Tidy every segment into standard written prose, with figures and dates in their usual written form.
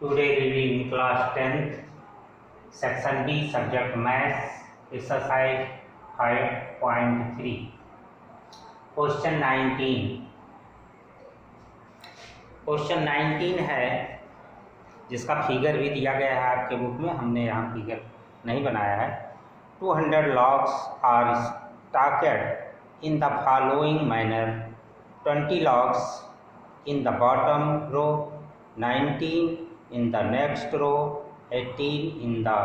Today reading class 10th, section B, subject maths, exercise 5.3. Question 19. Question 19 है जिसका figure भी दिया गया है आपके बुक में, हमने यहाँ फिगर नहीं बनाया है। 200 logs are stacked in the following manner: 20 logs in the bottom row, 19 in the next row, 18 in the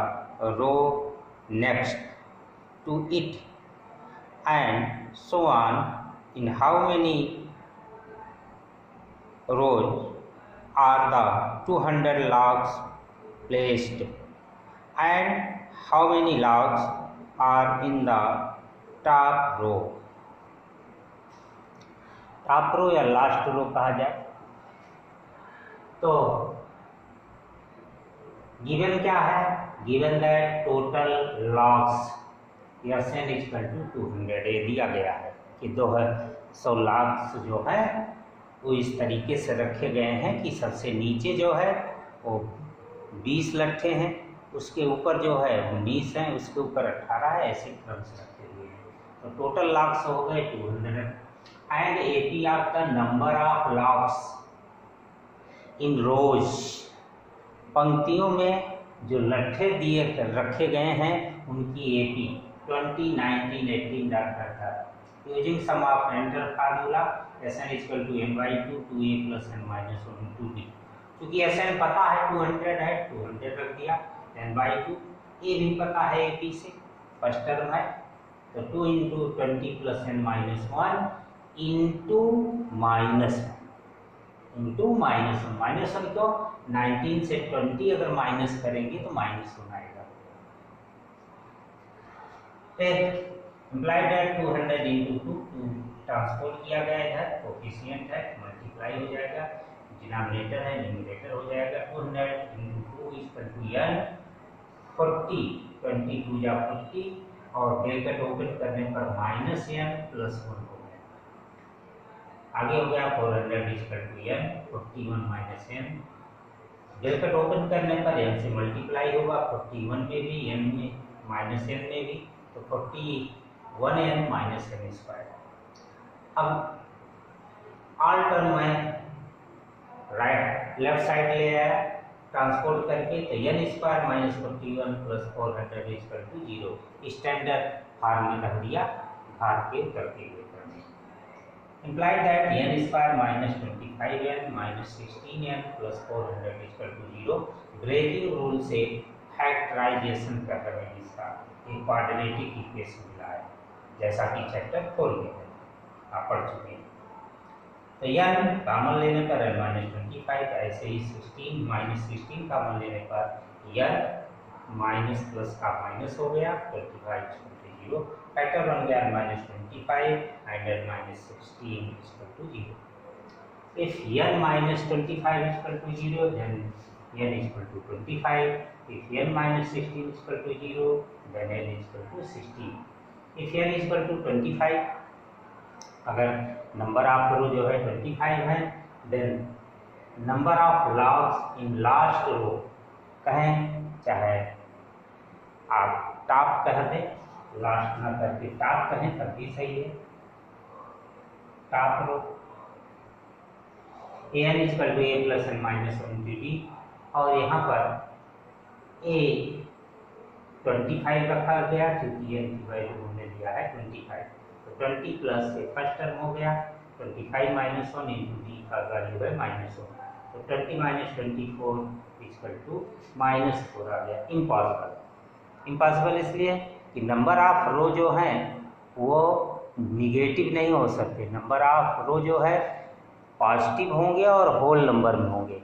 row next to it, and so on. In how many rows are the 200 logs placed, and how many logs are in the top row? Top row या last row कहा जाए तो given क्या है? Given that total logs Sn equal to 200 ये दिया गया है कि 200 लॉग्स जो है वो इस तरीके से रखे गए हैं कि सबसे नीचे जो है वो 20 लट्ठे हैं, उसके ऊपर जो है 19 हैं, उसके ऊपर 18 है, ऐसे क्रम से रखे हुए हैं। तो टोटल लॉग्स हो गए 200 and AP of the number of logs in rows. पंक्तियों में जो लट्ठे दिए रखे गए हैं उनकी एपी 20, 19, 18 डाटा था। Using sum of nth formula Sn equal to m/2 2a plus n minus 1 2b। क्योंकि Sn पता है 200 है, 200 रख दिया, n/2 a भी पता है ap से, फर्स्ट टर्म है, तो 2 into 20 plus n minus 1 into minus 1 तो 19 से 20 अगर माइनस करेंगे तो -1 आएगा। फिर इम्प्लाइड दैट 200 इंटू 2 ट्रांसपोर्ट किया गया है, इधर कोफिशिएंट है, मल्टीप्लाई हो जाएगा, डिनोमिनेटर है न्यूमरेटर हो जाएगा। 200 इंटू 2 इक्वल टू n 40, 22 या 40 और ब्रैकेट ओपन करने पर -n प्लस 1 हो गया। आगे हो गया 400 equal to n 41 minus n, bracket open करने पर n से मल्टीप्लाई होगा, 41 में भी n में माइनस n में भी, तो 41n माइनस n स्क्वायर। अब ऑल टर्म में राइट लेफ्ट साइड ले आया ट्रांसपोर्ट करके, तो n square minus 41 plus 400 equal to 0 standard form में रख दिया भाग के करते हुए करने। Implied that n square minus 25n minus 16n plus 400 equal to 0। Breaking rule से फैक्टराइजेशन कर रहे हैं, इसका एक क्वाड्रेटिक इक्वेशन मिला है, जैसा कि चैप्टर 4 में है, आप पढ़ चुके हैं। तो n कॉमन लेने पर n माइनस 25, ऐसे ही 16 माइनस 16 कॉमन लेने पर n माइनस प्लस का माइनस हो गया, 25 0 फैक्टर बन गया minus 25 and n minus 16 equal to 0। If n minus 25 equal to 0 then n equal to 25, if n minus 16 equal to 0 then n equal to 16। if n equal to 25, अगर number of row जो है 25 है, then number of logs in last row कहें, चाहे आप top कह दें, last ना करके टॉप कहें तब भी सही है। Top row an equal to a plus n minus 1 dt, और यहाँ पर a 25 रखा गया क्योंकि n की वैल्यू हमने दिया है 25, तो 20 प्लस से फर्स्ट टर्म हो गया, 25 माइनस 1 इंटू डी का वैल्यू है -1, तो 20 माइनस 24 इक्वल टू -4 आ गया। इम्पॉसिबल इसलिए कि नंबर ऑफ रो जो हैं वो निगेटिव नहीं हो सकते, नंबर ऑफ रो जो है पॉजिटिव होंगे और होल नंबर में होंगे।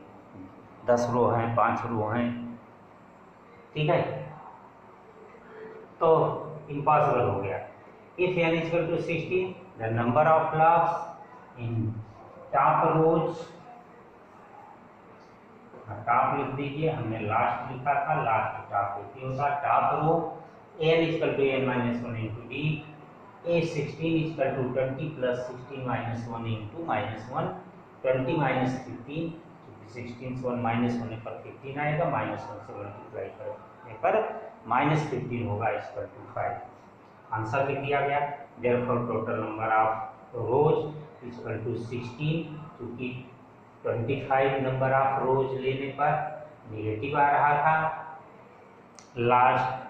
10 रो हैं, 5 रो हैं, ठीक है, तो इम्पॉसिबल हो गया। If n equal to 16, the number of logs in top rows, top लिख दीजिए, हमने लास्ट लिखा था, लास्ट टॉप लिखिए होता top row n equal to n minus 1 into D, a 16 equal to 20 plus 16 minus 1 into -1, 20 minus 15 16 से 1 minus होने पर 15 आएगा, -1 से मल्टीप्लाई करने पर -15 होगा इक्वल टू 5। आंसर लिख दिया गया। Therefore total number of rows equal to 16, क्योंकि 25 नंबर ऑफ रोज लेने पर नेगेटिव आ रहा था, लास्ट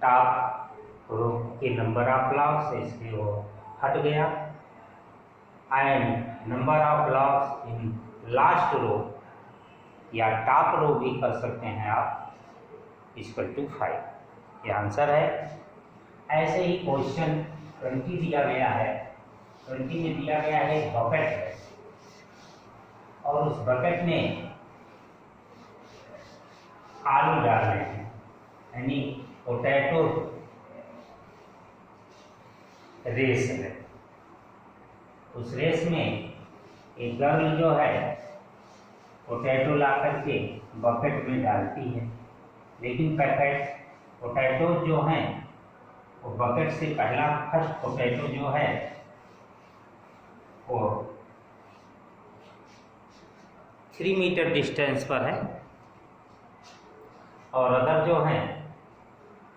टॉप रो के नंबर ऑफ लॉग्स, इसलिए वो हट गया। And number of logs in last row या टॉप रो भी कर सकते हैं आप, इक्वल टू 5। ये आंसर है। ऐसे ही क्वेश्चन 20 दिया गया है। 20 में दिया गया है बकेट है, और उस बकेट में आलू डालने हैं, यानी पोटैटो रेस है। उस रेस में एक गर्ल जो है पोटैटो ला करके बकेट में डालती है, लेकिन पोटैटो जो हैं वो बकेट से पहला फर्स्ट पोटैटो जो है वो 3 मीटर डिस्टेंस पर है, और अदर जो हैं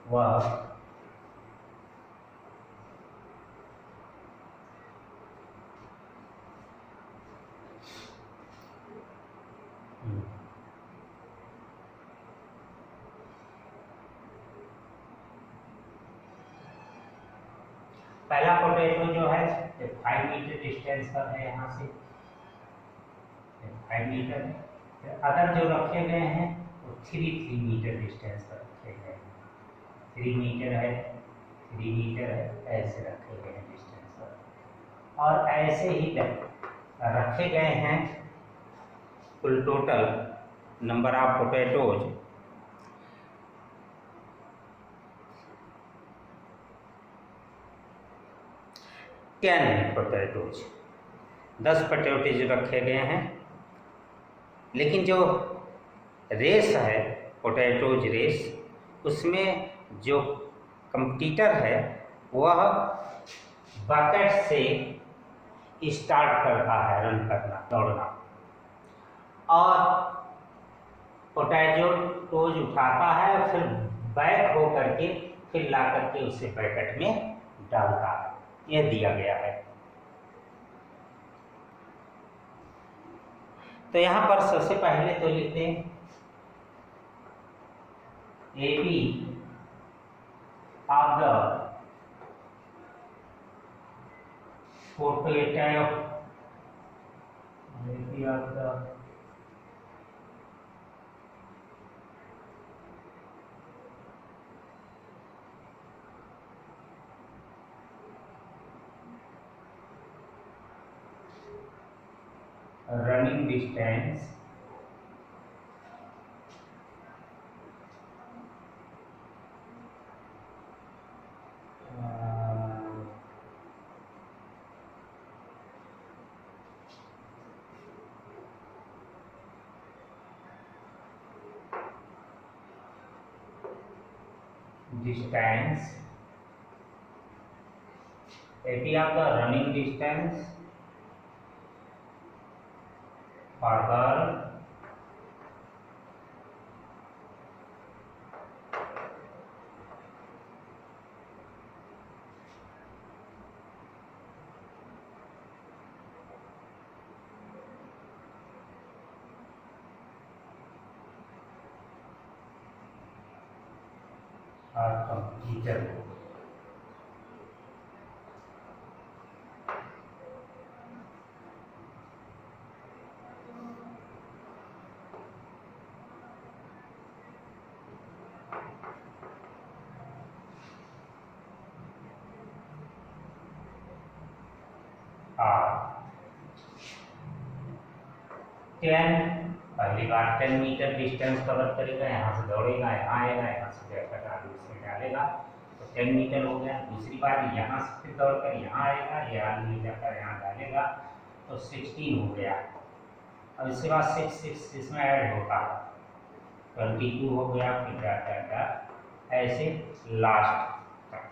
वह 5 मीटर डिस्टेंस पर है, यहाँ से 5 मीटर है। अदर जो रखे गए हैं वो 3 मीटर डिस्टेंस पर रखे गए हैं। 3 मीटर है, 3 मीटर है, ऐसे रखे गए हैं डिस्टेंस पर। और ऐसे ही रखे गए हैं कुल total number of potatoes 10 potatoes, 10 potatoes रखे गए हैं। लेकिन जो रेस है पोटैटोज रेस, उसमें जो कंपटीटर है वह बकेट से स्टार्ट करता है रन करना, दौड़ना, और पोटैटोज उठाता है, फिर बैक हो करके फिर ला करके उसे पैकेट में डालता है। यह दिया गया है। तो यहां पर सबसे पहले तो लिखते हैं AP of the potato, AP of the running distance AP of the running distance for girl or completer। पहली बार 10 मीटर डिस्टेंस कवर करेगा, यहाँ से दौड़ेगा, यहाँ आएगा, यहाँ से जाकर आलू उसमें डालेगा, तो 10 मीटर हो गया। दूसरी बार यहाँ से फिर दौड़कर यहाँ आएगा, ये आलू ले जाकर यहाँ डालेगा, तो 16 हो गया। अब इसके बाद 6 इसमें ऐड होगा, 22 हो गया, फिर जाता ऐसे लास्ट तक।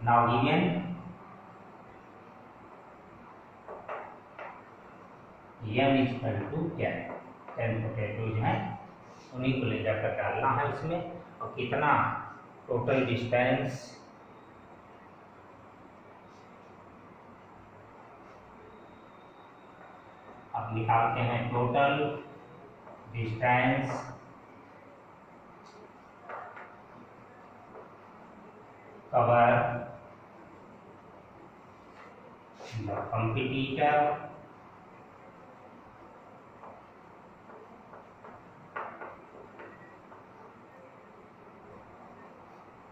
Now given n equal to 10 potatoes हैं, उन्हीं को ले जाकर डालना है उसमें। और कितना टोटल डिस्टेंस, अब निकालते हैं total distance cover the competitor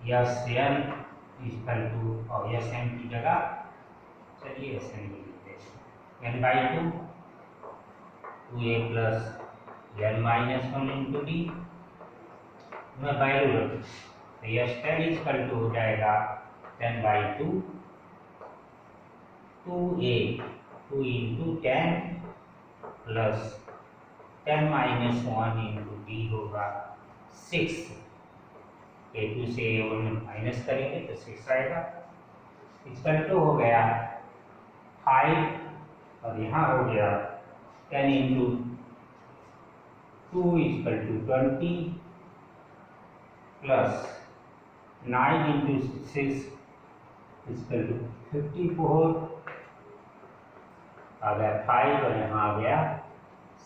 S N equal to, और यस एन की जगह चलिए यस एन लिखते हैं, N by 2 a plus N minus 1 into D में वैल्यू रखें, तो यस 10 इक्वल टू हो जाएगा 10 by 2 2a 2 into 10 plus 10 minus 1 into D होगा 6, a2 से a1 माइनस करेंगे तो 6 आएगा, इक्वल टू हो गया 5 और यहाँ हो गया 10 into 2 equal to 20 plus 9 into 6 equal to 54, आ गया 5 और यहाँ आ गया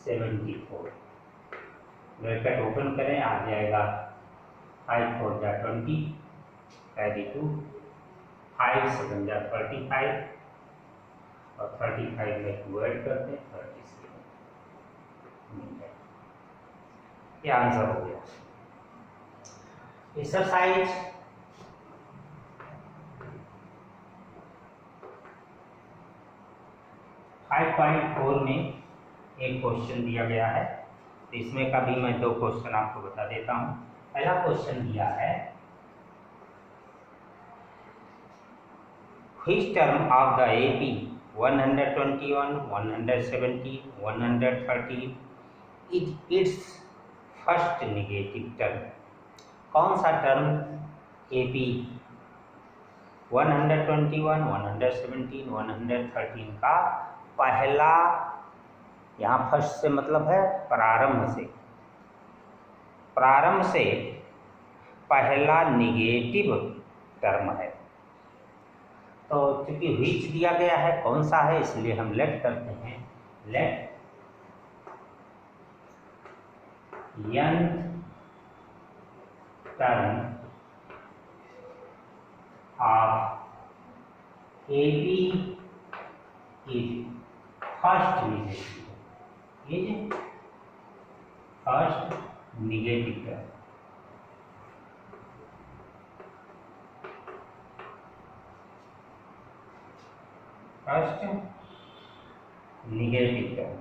74। ब्रैकेट ओपन करें, आ जाएगा 5 4 जा 20 कैरी 2, 5 7 जा 35 और 35 में 2 ऐड करते हैं 37, ये आंसर हो गया। एक्सरसाइज 5.4 में एक क्वेश्चन दिया गया है, तो इसमें का भी मैं 2 क्वेश्चन आपको बता देता हूँ। पहला क्वेश्चन दिया है, which term of the AP 121, 170, 130 is it's first negative term. कौन सा टर्म AP 121, 117, 113 का पहला, यहाँ फर्स्ट से मतलब है प्रारंभ से पहला नेगेटिव टर्म है। तो चूंकि व्हिच दिया गया है कौन सा है, इसलिए हम लेट करते हैं, let nth term of AP is first negative, is first negative term. First negative term.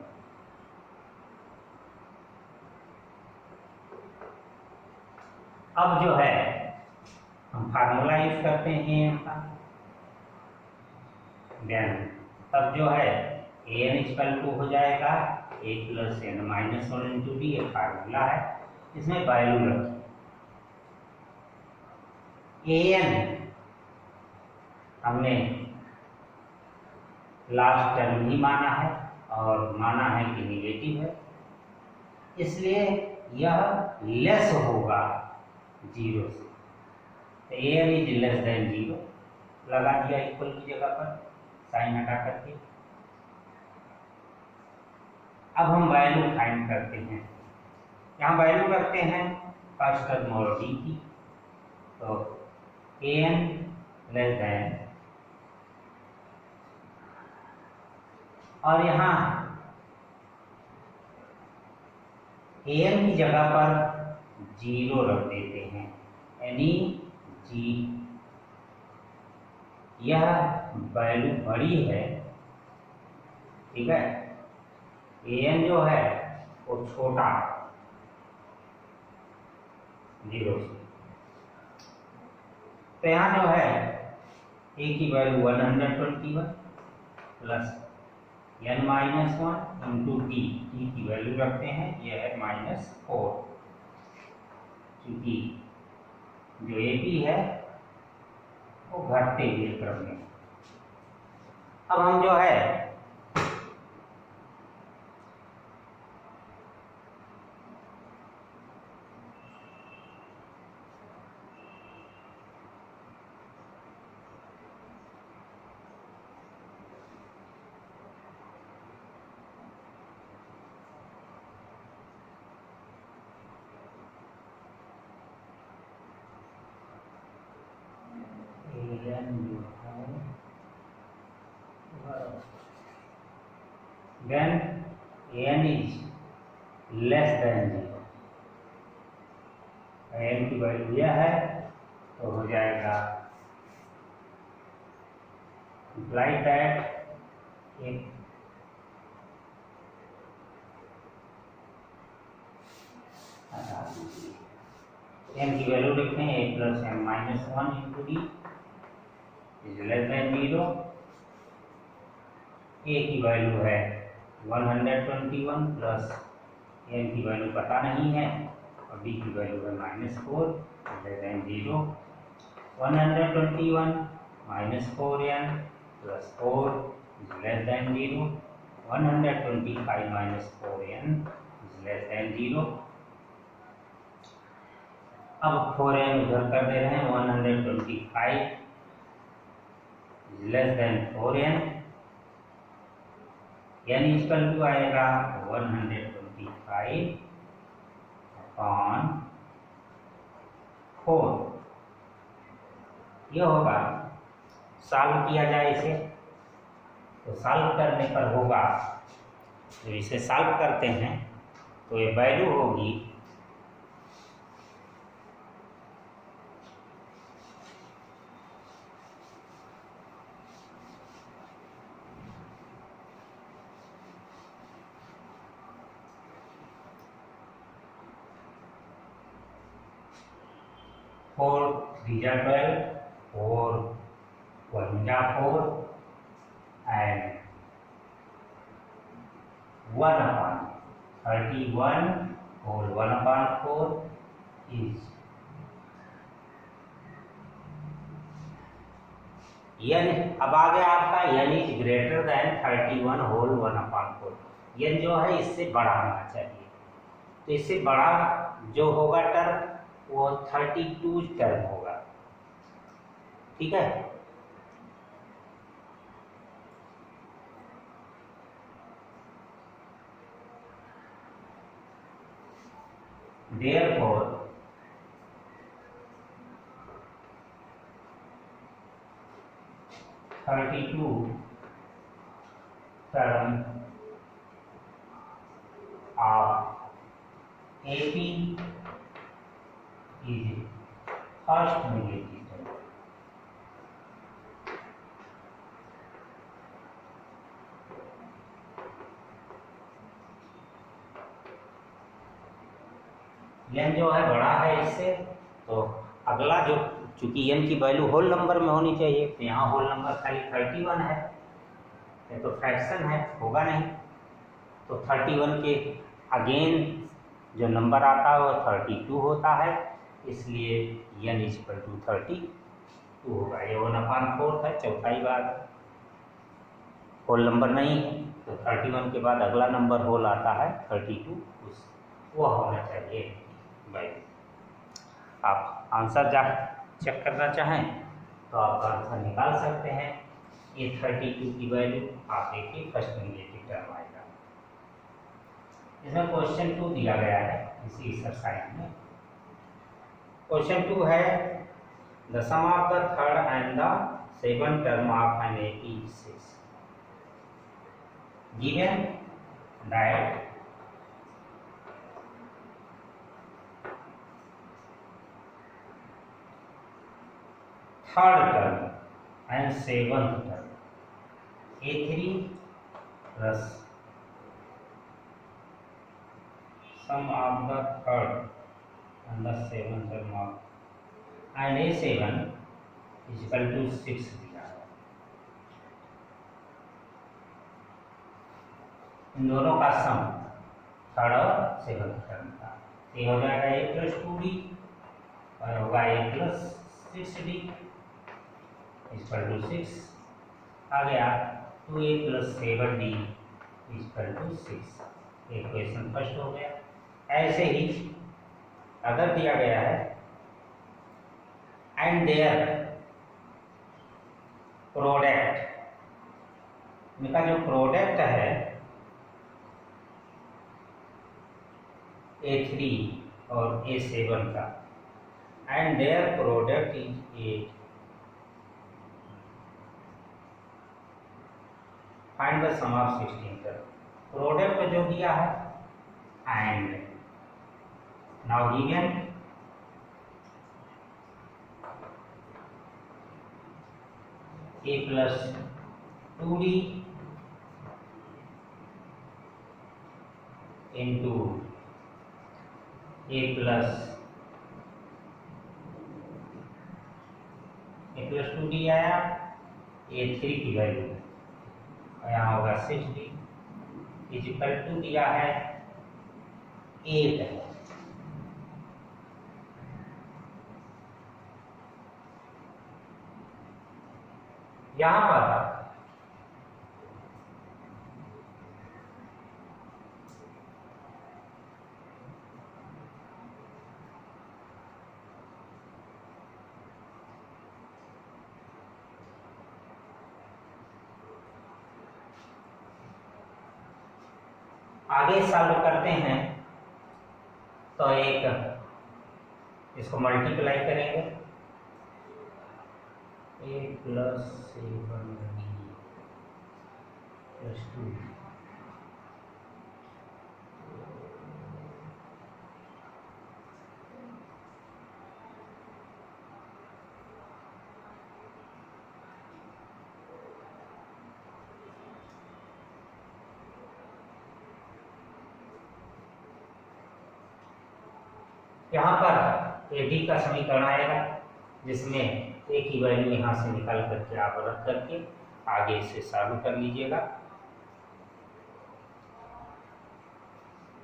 अब जो है हम फार्मूला यूज करते हैं देन, तब जो है an इक्वल टू हो जाएगा a plus N minus 1 into D, ये फार्मूला है, इसमें वैल्यू रखिए। an हमने लास्ट टर्म ही माना है और माना है कि निगेटिव है, इसलिए यह लेस होगा 0 से, तो an इज लेस देन 0 लगा दिया इक्वल की जगह पर, साइन हटा करके। अब हम वैल्यू फाइंड करते हैं, यहाँ वैल्यू रखते हैं फर्स्ट टर्म और डी की, तो an लेस देन, और यहाँ an की जगह पर 0 रख देते हैं, यानी जी, यह वैल्यू बड़ी है, ठीक है, an जो है वो छोटा 0 से, तो यहाँ जो है a की value 121 plus n minus 1 into T की वैल्यू रखते हैं, यह है -4, क्योंकि जो AP है वो घटते हुए क्रम में। अब हम जो है when n is less than 0, n की वैल्यू यह है तो हो जाएगा इम्प्लाई दैट एक n की वैल्यू लिखते हैं a plus m minus 1 into D is less than 0। a की वैल्यू है 121 प्लस n की वैल्यू पता नहीं है और d की वैल्यू है -4 less than 0। 121 minus 4n plus 4 is less than 0। 125 minus 4n is less than 0। अब 4n उधर कर दे रहे हैं, 125 is less than 4n, n equal to आएगा 125 अपॉन 4। यह होगा, सॉल्व किया जाए इसे तो सॉल्व करने पर होगा, जब इसे सॉल्व करते हैं तो ये वैल्यू होगी 4 3 जा 12, 4 1 जा 4 and 1 upon 31 whole 1 upon 4 is n। अब आ गया आपका n is greater than 31 whole 1 upon 4। n जो है इससे बड़ा होना चाहिए, तो इससे बड़ा जो होगा टर्म वो 32 टर्म होगा, ठीक है। Therefore, term of AP is first negative term। n जो है बड़ा है इससे, तो अगला जो, चूंकि n की वैल्यू होल नंबर में होनी चाहिए, तो यहाँ होल नंबर खाली 31 है, ये तो फ्रैक्शन है, होगा नहीं। तो 31 के अगेन जो नंबर आता है वो 32 होता है, इसलिए n इक्वल टू 32 होगा। ये 1/4 है, चौथाई बार होल नंबर नहीं है, तो 31 के बाद अगला नंबर होल आता है 32, वो होना चाहिए भाई। आप आंसर जा चेक करना चाहें तो आप आंसर निकाल सकते हैं। ये 32 की वैल्यू आप देखिए फर्स्ट नेगेटिव टर्म आएगा। इसमें क्वेश्चन 2 दिया गया है इसी एक्सरसाइज में। क्वेश्चन 2 है the sum of the third and the second term of N 86 given that third term and seventh term A3 plus sum of the third and the seventh term of and A7 is equal to 6 दिया है। इन दोनों का सम third और seventh term का ये हो जाएगा a plus 2d और होगा a plus 6d equal to 6। आ गया 2a plus 7d equal to 6। Equation first हो गया। ऐसे ही अगर दिया गया है एंड देयर प्रोडक्ट, इनका जो प्रोडक्ट है A3 और A7 का, and their product is 8, find the sum of 16 term. Product जो दिया है and now given a plus 2d into a plus 2d आया, a3 की वैल्यू यहाँ होगा 6d इजिकल टू दिया है 8 है। यहाँ पर आगे सॉल्व करते हैं तो एक इसको मल्टीप्लाई करेंगे a plus 7b plus 2 यहाँ पर ए डी का समीकरण आएगा जिसमें ए की वैल्यू यहाँ से निकाल करके आप रख करके आगे इसे सॉल्व कर लीजिएगा।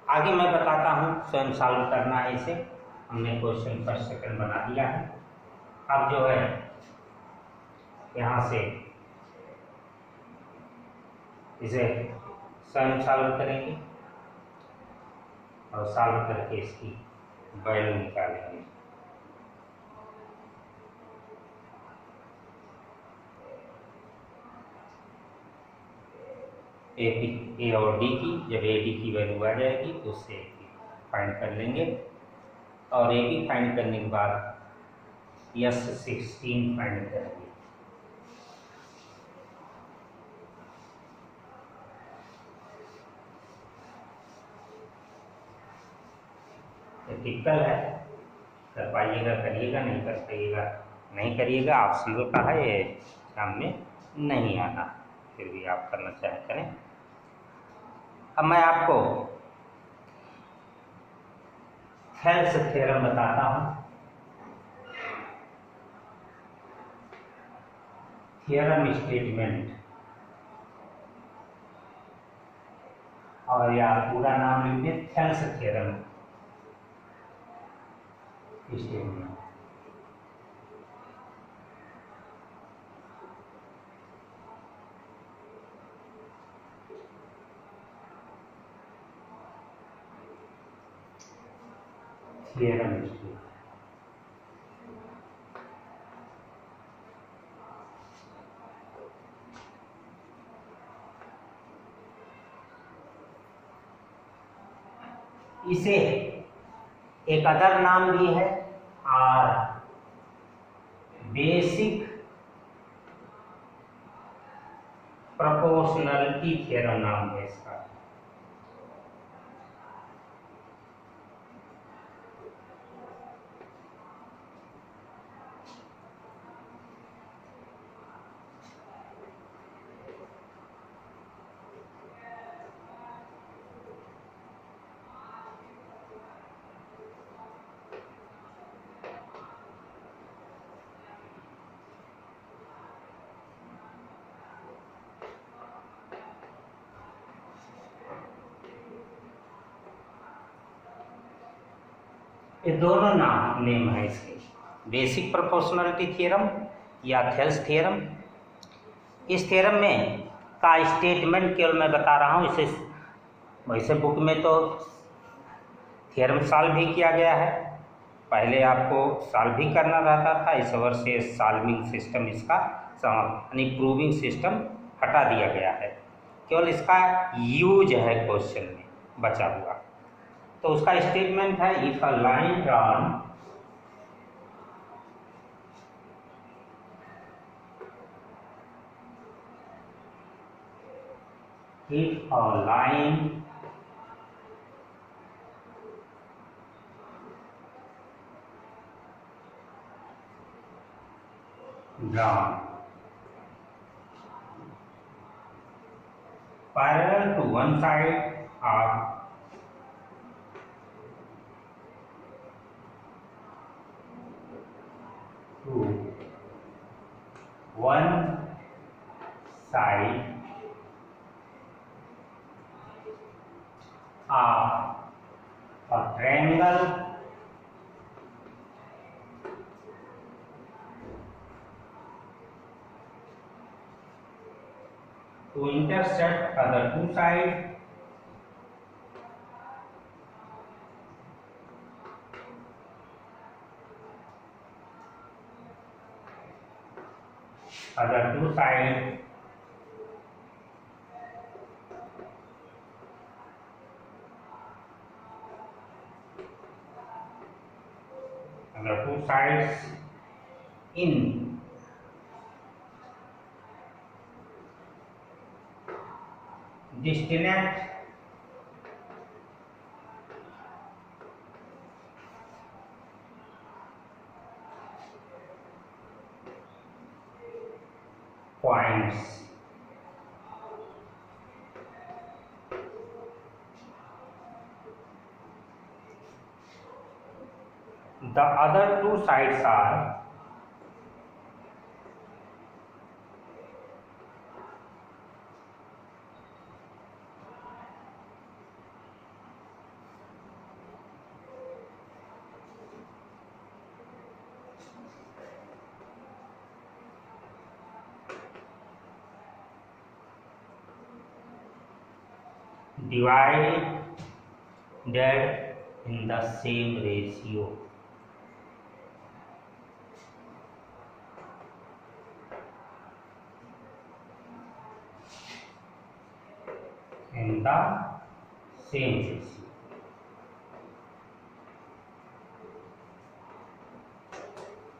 आगे मैं बताता हूँ स्वयं सॉल्व करना है इसे। हमने क्वेश्चन पर सेकंड बना दिया है। अब जो है यहाँ से इसे स्वयं सॉल्व करेंगे और सॉल्व करके इसकी वैल्यू निकालेंगे। ए और डी की जब ए डी की वैल्यू आ जाएगी तो उससे फाइंड कर लेंगे और ए बी फाइंड करने के बाद यस 16 फाइंड करेंगे। टिपिकल है, कर पाइएगा करिएगा, नहीं कर पाइएगा नहीं करिएगा। ऑप्शनल का है, ये एग्जाम में नहीं आना, फिर भी आप करना चाहे करें। अब मैं आपको हेल्स थ्योरम बताता हूँ। थ्योरम स्टेटमेंट और या पूरा नाम लिख दें हेल्स थ्योरम स्टेटमेंट। थ्योरम स्टेटमेंट इसे एक अदर नाम भी है और बेसिक प्रोपोर्शनलिटी थ्योरम नाम है इसका। ये दोनों नेम है इसके, बेसिक प्रोपोर्शनलिटी थ्योरम या थेल्स थ्योरम। इस थ्योरम में का स्टेटमेंट केवल मैं बता रहा हूँ। इसे वैसे बुक में तो थ्योरम सॉल्व भी किया गया है, पहले आपको सॉल्व भी करना रहता था। इस वर्ष से सॉल्विंग सिस्टम इसका यानी प्रूविंग सिस्टम हटा दिया गया है, केवल इसका यूज है क्वेश्चन में बचा हुआ। तो उसका स्टेटमेंट है if a line drawn if a line drawn parallel to one side of one side of a triangle to intersect other two sides in distinct points. The other two sides are divided in the same ratio. In the same ratio.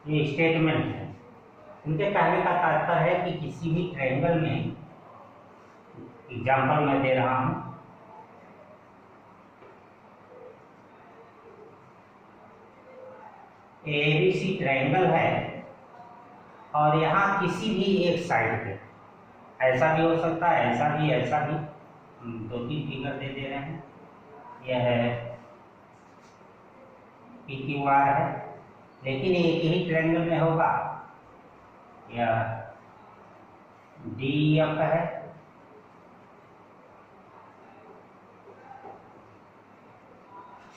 ये statement है। उनके कहने का तात्पर्य है कि किसी भी ट्रायंगल में, एग्जाम्पल मैं दे रहा हूं, एबीसी ट्रायंगल है और यहाँ किसी भी एक साइड पे, ऐसा भी हो सकता है, ऐसा भी, ऐसा भी, दो तीन फिगर दे रहे हैं। यह है PQR है, लेकिन एक ही ट्रायंगल में होगा। यह DEF है,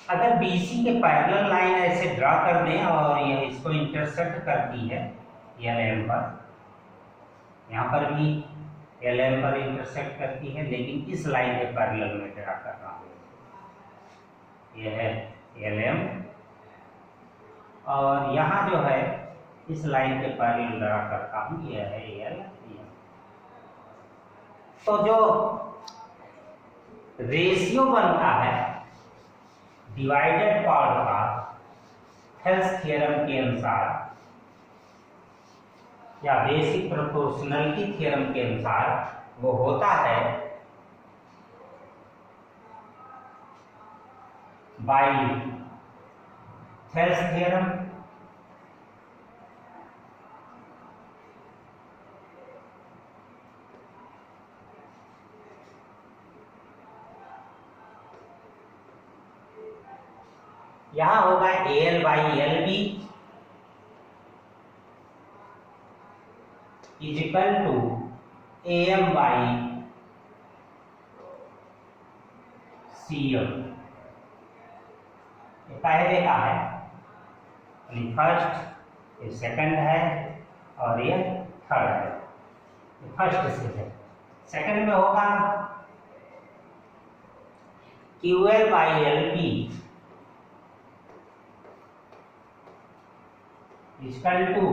अगर BC के पैरेलल लाइन ऐसे ड्रा कर दें और यह इसको इंटरसेक्ट करती है LM पर, यहाँ पर भी LM पर इंटरसेक्ट करती है, लेकिन इस लाइन के पैरेलल में ड्रा कर रहा हूँ। यह है LM और यहाँ जो है इस लाइन के पैरेलल ड्रा करता हूँ, यह है LM। तो जो रेशियो बनता है डिवाइडेड पार्ट का हेल्स थ्योरम के अनुसार या बेसिक प्रोपोर्शनलिटी थ्योरम के अनुसार, वो होता है बाय हेल्स थ्योरम यहां होगा AL by LB is equal to AM by CM। ये पहले का है, फर्स्ट, ये सेकंड है और ये थर्ड है। ये फर्स्ट से है, सेकंड में होगा QL by LB equal to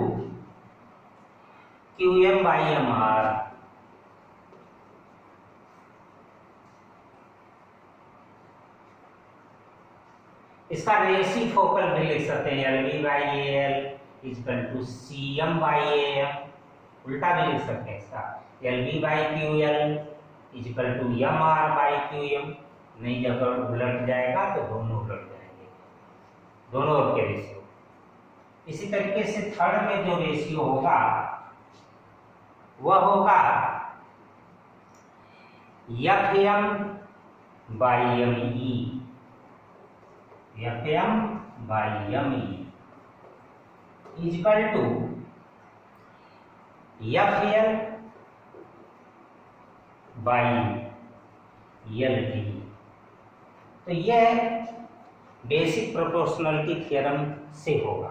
QM by MR। इसका रेसिप्रोकल भी लिख सकते हैं, LB by AL equal to CM by AM। उल्टा भी लिख सकते हैं इसका, LB by QL equal to M R by Q M. नहीं, जब उलट जाएगा तो दोनों उलट जाएंगे, दोनों ओर के रेशियो। इसी तरीके से थर्ड में जो रेशियो होगा वह होगा F M by M E, F M by M E equal to F L by L T. तो यह बेसिक प्रोपोर्शनलिटी थ्योरम से होगा।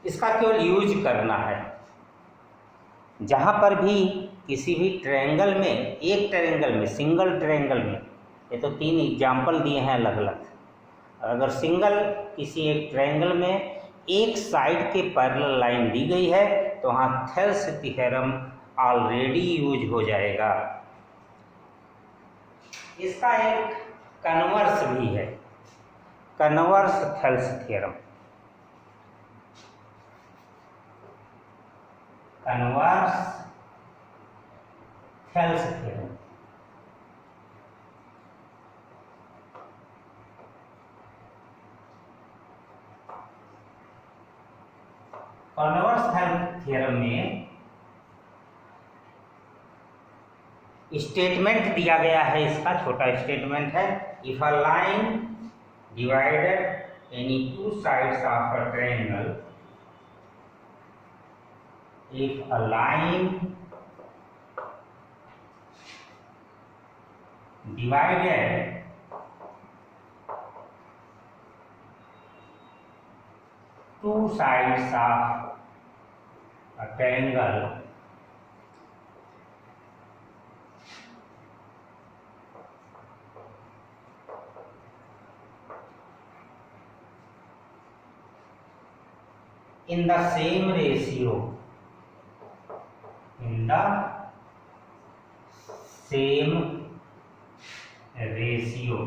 इसका केवल यूज करना है। जहाँ पर भी किसी भी ट्रायंगल में, एक ट्रायंगल में, सिंगल ट्रायंगल में, ये तो 3 एग्जाम्पल दिए हैं अलग अलग। अगर सिंगल किसी एक ट्रायंगल में एक साइड के पैरेलल लाइन दी गई है तो वहाँ थेल्स थ्योरम ऑलरेडी यूज हो जाएगा। इसका एक कन्वर्स भी है, converse Thales theorem, converse Thales theorem. Converse Thales theorem में स्टेटमेंट दिया गया है, इसका छोटा स्टेटमेंट है। If a line divided any two sides of a triangle, if a line divided two sides of a triangle in the same ratio, in the same ratio,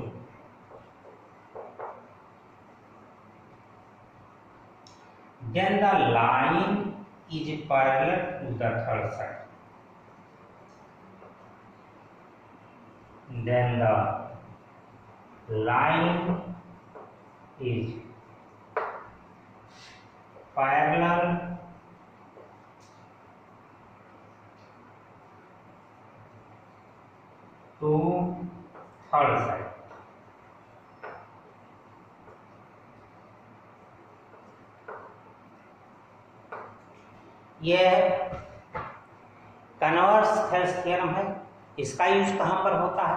then the line is parallel to the third side. Then the line is parallel to third side. यह converse Thales theorem है। इसका use कहाँ पर होता है?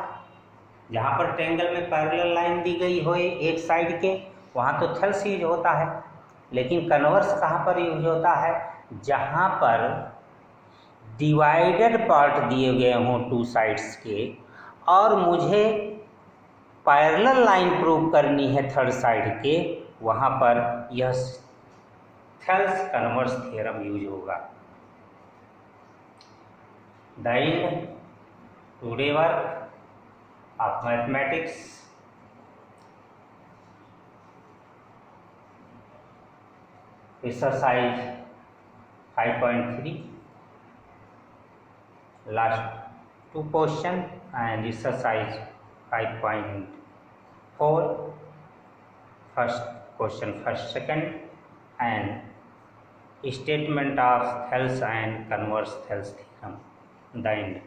जहाँ पर triangle में पैरेलल लाइन दी गई हो एक साइड के, वहाँ तो थेल्स यूज होता है। लेकिन कन्वर्स कहाँ पर यूज होता है? जहाँ पर डिवाइडेड पार्ट दिए गए हों टू साइड्स के, और मुझे पैरेलल लाइन प्रूव करनी है थर्ड साइड के, वहाँ पर यह थेल्स कन्वर्स थ्योरम यूज होगा। The end today work of mathematics. Exercise 5.3 last 2 question and exercise 5.4 first question first second and statement of Thales and converse Thales theorem. The end.